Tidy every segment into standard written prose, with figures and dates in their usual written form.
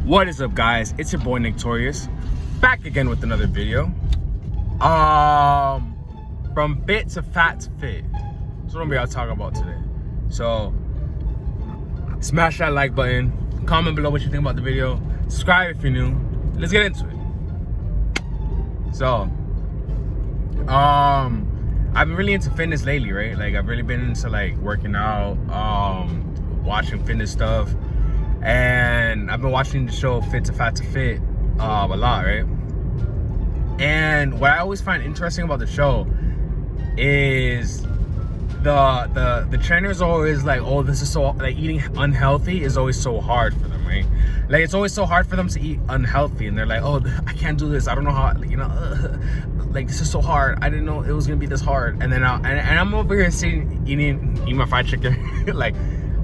What is up, guys? It's your boy Nick Torius, back again with another video. From fit to fat to fit. That's what I'm gonna be talking about today. So smash that like button, comment below what you think about the video, subscribe if you're new. Let's get into it. So I've been really into fitness lately, right? Like I've really been into like working out, watching fitness stuff. And I've been watching the show Fit to Fat to Fit a lot, right? And what I always find interesting about the show is the trainers are always like, oh, this is so, like, eating unhealthy is always so hard for them, right? Like it's always so hard for them to eat unhealthy, and they're like, oh, I can't do this. I don't know how, you know, like this is so hard. I didn't know it was gonna be this hard. And then I'm over here eating my fried chicken, like,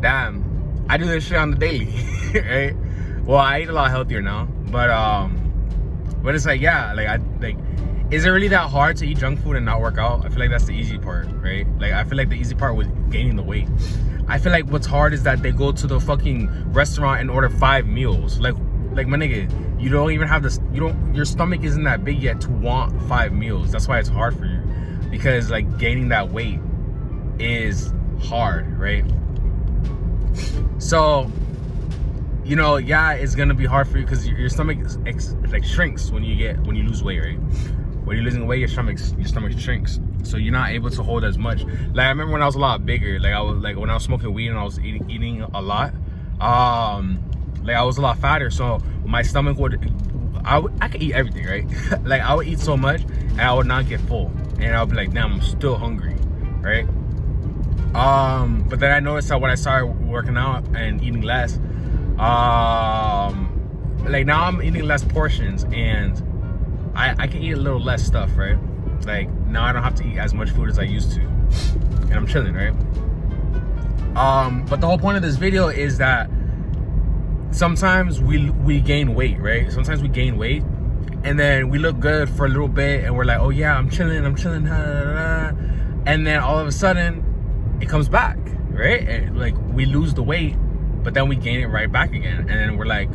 damn. I do this shit on the daily, right? Well, I eat a lot healthier now, but it's like, yeah, like, is it really that hard to eat junk food and not work out? I feel like that's the easy part, right? Like, I feel like the easy part was gaining the weight. I feel like what's hard is that they go to the fucking restaurant and order 5 meals. Like my nigga, you don't even have this, your stomach isn't that big yet to want 5 meals. That's why it's hard for you, because like gaining that weight is hard, right? So, you know, yeah, it's gonna be hard for you because your stomach like shrinks when you lose weight, right? When you're losing weight, your stomach shrinks, so you're not able to hold as much. Like I remember when I was a lot bigger, like when I was smoking weed and I was eating a lot, like I was a lot fatter, so my stomach I could eat everything, right? Like I would eat so much and I would not get full, and I would be like, damn, I'm still hungry, right? But then I noticed that when I started working out and eating less, like now I'm eating less portions and I can eat a little less stuff, right? Like now I don't have to eat as much food as I used to, and I'm chilling, right? But the whole point of this video is that sometimes we gain weight, right? Sometimes we gain weight and then we look good for a little bit and we're like, oh yeah, I'm chilling, and then all of a sudden it comes back, right? And like we lose the weight, but then we gain it right back again, and then we're like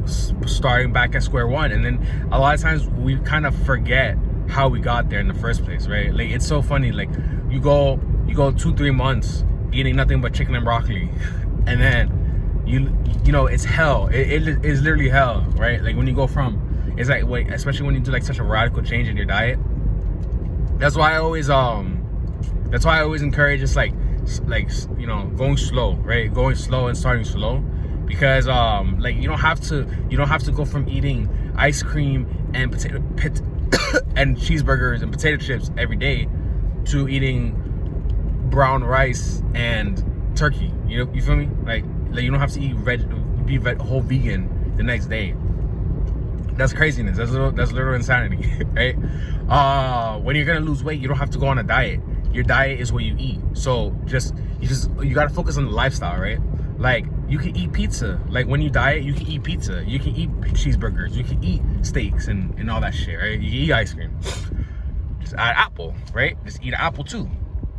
starting back at square one. And then a lot of times we kind of forget how we got there in the first place, right? Like it's so funny, like you go 2-3 months eating nothing but chicken and broccoli, and then you know it's hell. It is literally hell, right? Like when you go from, it's like, wait, especially when you do like such a radical change in your diet. That's why I always encourage just like, you know, going slow, right? Going slow and starting slow, because like you don't have to go from eating ice cream and and cheeseburgers and potato chips every day to eating brown rice and turkey. You know, you feel me? Like you don't have to eat be whole vegan the next day. That's craziness. That's literal insanity, right? When you're gonna lose weight, you don't have to go on a diet. Your diet is what you eat. So you gotta focus on the lifestyle, right? Like you can eat pizza. Like when you diet, you can eat pizza. You can eat cheeseburgers. You can eat steaks and all that shit, right? You can eat ice cream. Just add apple, right? Just eat an apple too.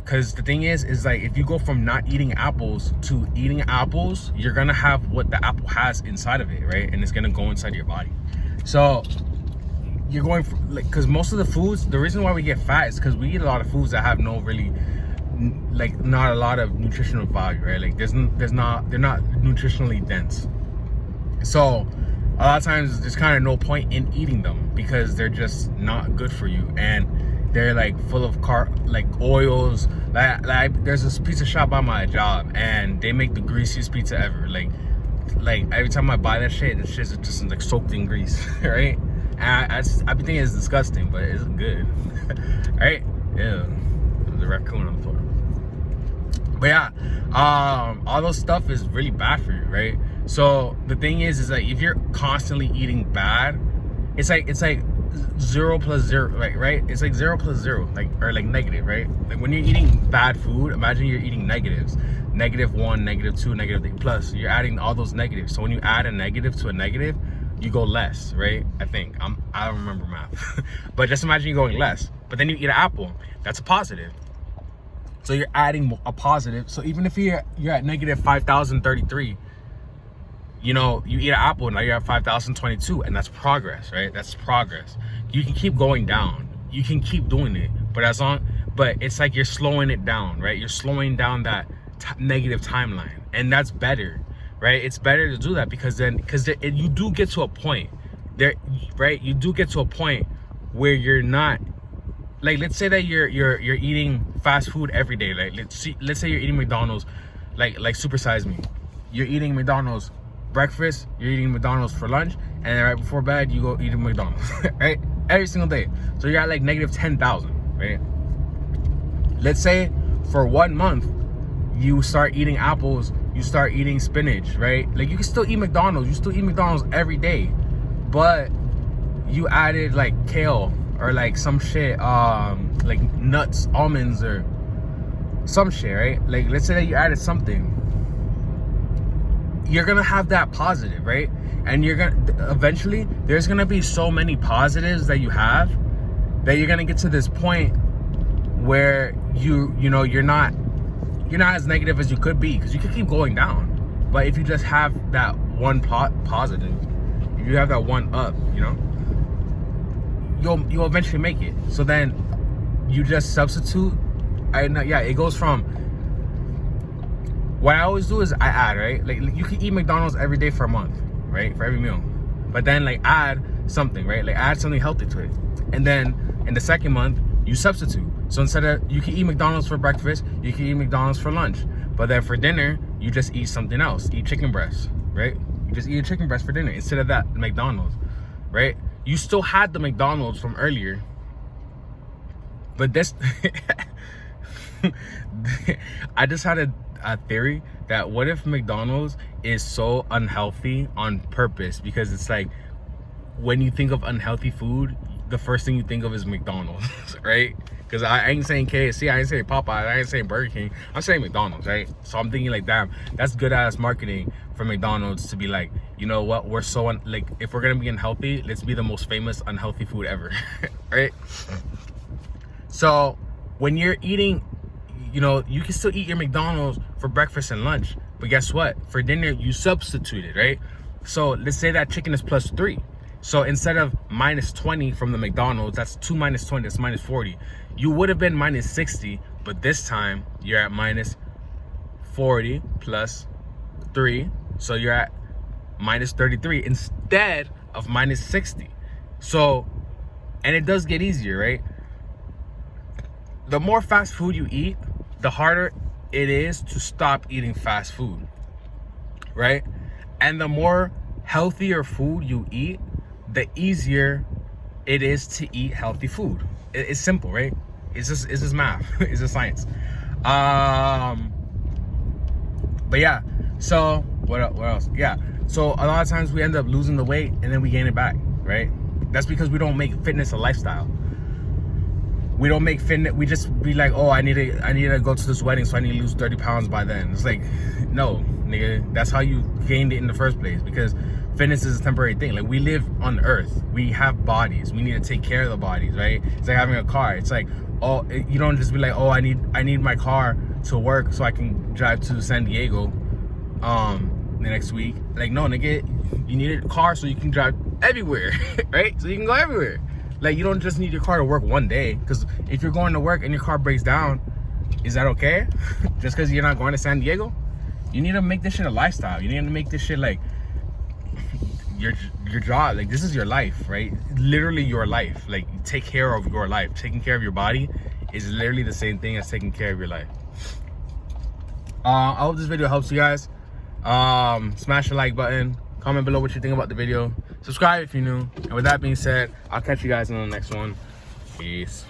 Because the thing is like if you go from not eating apples to eating apples, you're gonna have what the apple has inside of it, right? And it's gonna go inside your body. So you're going for, like, because most of the foods, the reason why we get fat is because we eat a lot of foods that have no really, like, not a lot of nutritional value, right? Like they're not nutritionally dense. So a lot of times there's kind of no point in eating them because they're just not good for you, and they're like full of oils. Like there's this pizza shop by my job and they make the greasiest pizza ever. Like every time I buy that shit, the shit's just like soaked in grease, right? And I be thinking it's disgusting, but it's good, right? Yeah, there's a raccoon on the floor. But yeah, all those stuff is really bad for you, right? So the thing is like if you're constantly eating bad, it's like 0 plus 0, right? It's like 0 plus 0, like, or like negative, right? Like when you're eating bad food, imagine you're eating negatives. -1, -2, -3, plus. You're adding all those negatives. So when you add a negative to a negative, you go less, right? I think I don't remember math. But just imagine you going less, but then you eat an apple, that's a positive. So you're adding a positive. So even if you're at -5,033, you know, you eat an apple, now you're at 5,022, and that's progress, right? That's progress. You can keep going down. You can keep doing it, but it's like you're slowing it down, right? You're slowing down that negative timeline, and that's better, right? It's better to do that because you do get to a point there, right? You do get to a point where you're not, like, let's say that you're eating fast food every day. Like, let's say you're eating McDonald's, like Supersize Me. You're eating McDonald's breakfast, you're eating McDonald's for lunch, and then right before bed you go eat a McDonald's, right? Every single day. So you're at like negative 10,000, right? Let's say for 1 month you start eating apples, you start eating spinach, right? Like, you can still eat McDonald's, you still eat McDonald's every day, but you added like kale or like some shit, like nuts, almonds, or some shit, right? Like, let's say that you added something, you're gonna have that positive, right? And you're gonna eventually, there's gonna be so many positives that you have that you're gonna get to this point where you know you're not as negative as you could be, because you could keep going down. But if you just have that one positive, if you have that one up, you know, you'll eventually make it. So then you just substitute. It goes from, what I always do is I add, right? Like, you can eat McDonald's every day for a month, right? For every meal. But then, like, add something, right? Like, add something healthy to it. And then in the second month, you substitute. So instead of, you can eat McDonald's for breakfast, you can eat McDonald's for lunch. But then for dinner, you just eat something else. Eat chicken breast, right? You just eat a chicken breast for dinner instead of that McDonald's, right? You still had the McDonald's from earlier, but this, I just had a theory that what if McDonald's is so unhealthy on purpose? Because it's like, when you think of unhealthy food, the first thing you think of is McDonald's, right? Because I ain't saying KFC, I ain't saying Popeye, I ain't saying Burger King, I'm saying McDonald's, right? So I'm thinking like, damn, that's good ass marketing for McDonald's to be like, you know what, we're so like, if we're gonna be unhealthy, let's be the most famous unhealthy food ever, right? So when you're eating, you know, you can still eat your McDonald's for breakfast and lunch, but guess what? For dinner, you substitute it, right? So let's say that chicken is +3. So instead of -20 from the McDonald's, that's 2 minus 20, that's -40. You would have been -60, but this time you're at -40 plus 3. So you're at -33 instead of -60. So, and it does get easier, right? The more fast food you eat, the harder it is to stop eating fast food, right? And the more healthier food you eat, the easier it is to eat healthy food. It's simple, right? It's just math. It's just science. But yeah, so what else? Yeah, so a lot of times we end up losing the weight and then we gain it back, right? That's because we don't make fitness a lifestyle. We don't make fitness, we just be like, oh, I need to go to this wedding, so I need to lose 30 pounds by then. It's like, no, nigga, that's how you gained it in the first place, because fitness is a temporary thing. Like, we live on earth, we have bodies, we need to take care of the bodies, right? It's like having a car. It's like, oh, you don't just be like, oh, I need my car to work so I can drive to San Diego the next week. Like, no, nigga, you need a car so you can drive everywhere, right? So you can go everywhere. Like, you don't just need your car to work one day, because if you're going to work and your car breaks down, is that okay? Just because you're not going to San Diego? You need to make this shit a lifestyle. You need to make this shit like your job. Like, this is your life, right? Literally your life. Like, take care of your life. Taking care of your body is literally the same thing as taking care of your life. I hope this video helps you guys. Smash the like button. Comment below what you think about the video. Subscribe if you're new. And with that being said, I'll catch you guys in the next one. Peace.